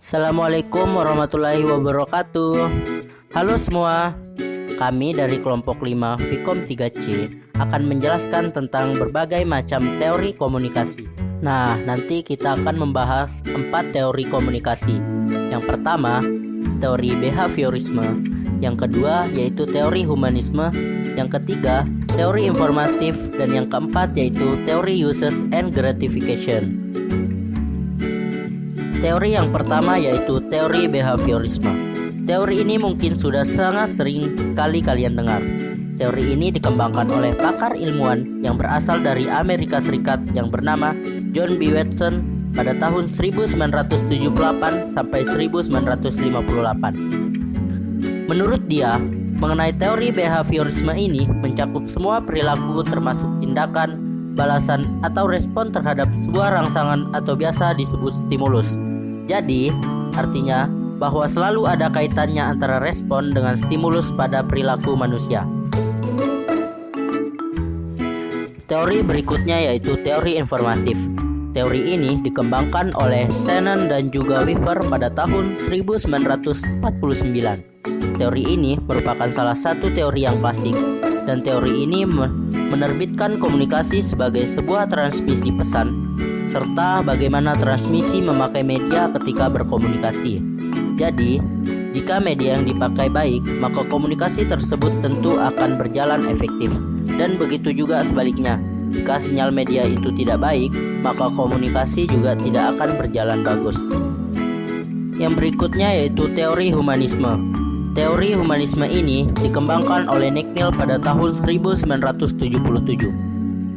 Assalamualaikum warahmatullahi wabarakatuh. Halo semua, kami dari kelompok 5 Vkom 3C akan menjelaskan tentang berbagai macam teori komunikasi. Nah, nanti kita akan membahas 4 teori komunikasi. Yang pertama, teori behaviorisme. Yang kedua, yaitu teori humanisme. Yang ketiga, teori informatif. Dan yang keempat, yaitu teori uses and gratification. Teori yang pertama yaitu teori behaviorisme. Teori ini mungkin sudah sangat sering sekali kalian dengar. Teori ini dikembangkan oleh pakar ilmuwan yang berasal dari Amerika Serikat yang bernama John B. Watson pada tahun 1978 sampai 1958. Menurut dia, mengenai teori behaviorisme ini mencakup semua perilaku termasuk tindakan, balasan atau respon terhadap sebuah rangsangan atau biasa disebut stimulus. Jadi, artinya bahwa selalu ada kaitannya antara respon dengan stimulus pada perilaku manusia. Teori berikutnya yaitu teori informatif. Teori ini dikembangkan oleh Shannon dan juga Weaver pada tahun 1949. Teori ini merupakan salah satu teori yang klasik, dan teori ini menerbitkan komunikasi sebagai sebuah transmisi pesan serta bagaimana transmisi memakai media ketika berkomunikasi. Jadi, jika media yang dipakai baik, maka komunikasi tersebut tentu akan berjalan efektif. Dan begitu juga sebaliknya, jika sinyal media itu tidak baik, maka komunikasi juga tidak akan berjalan bagus. Yang berikutnya yaitu teori humanisme. Teori humanisme ini dikembangkan oleh Nick Mill pada tahun 1977.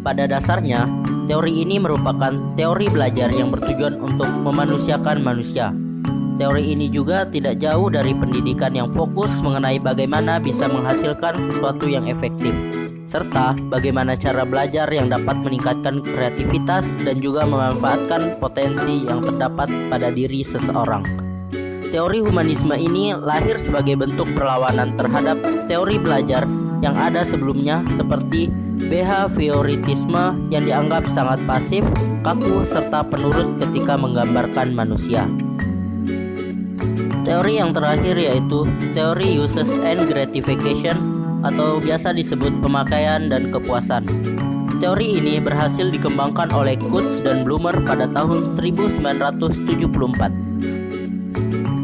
Pada dasarnya, teori ini merupakan teori belajar yang bertujuan untuk memanusiakan manusia. Teori ini juga tidak jauh dari pendidikan yang fokus mengenai bagaimana bisa menghasilkan sesuatu yang efektif, serta bagaimana cara belajar yang dapat meningkatkan kreativitas dan juga memanfaatkan potensi yang terdapat pada diri seseorang. Teori humanisme ini lahir sebagai bentuk perlawanan terhadap teori belajar yang ada sebelumnya seperti behavioritisme yang dianggap sangat pasif, kaku, serta penurut ketika menggambarkan manusia. Teori yang terakhir yaitu teori uses and gratification atau biasa disebut pemakaian dan kepuasan. Teori ini berhasil dikembangkan oleh Coates dan Blumer pada tahun 1974.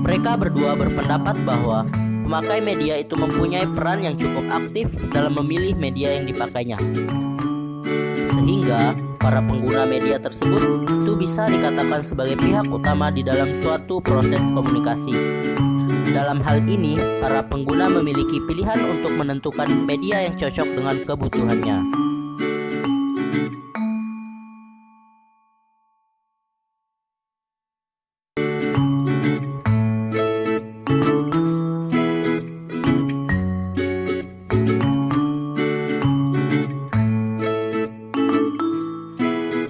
Mereka berdua berpendapat bahwa pemakai media itu mempunyai peran yang cukup aktif dalam memilih media yang dipakainya, sehingga para pengguna media tersebut itu bisa dikatakan sebagai pihak utama di dalam suatu proses komunikasi. Dalam hal ini, para pengguna memiliki pilihan untuk menentukan media yang cocok dengan kebutuhannya.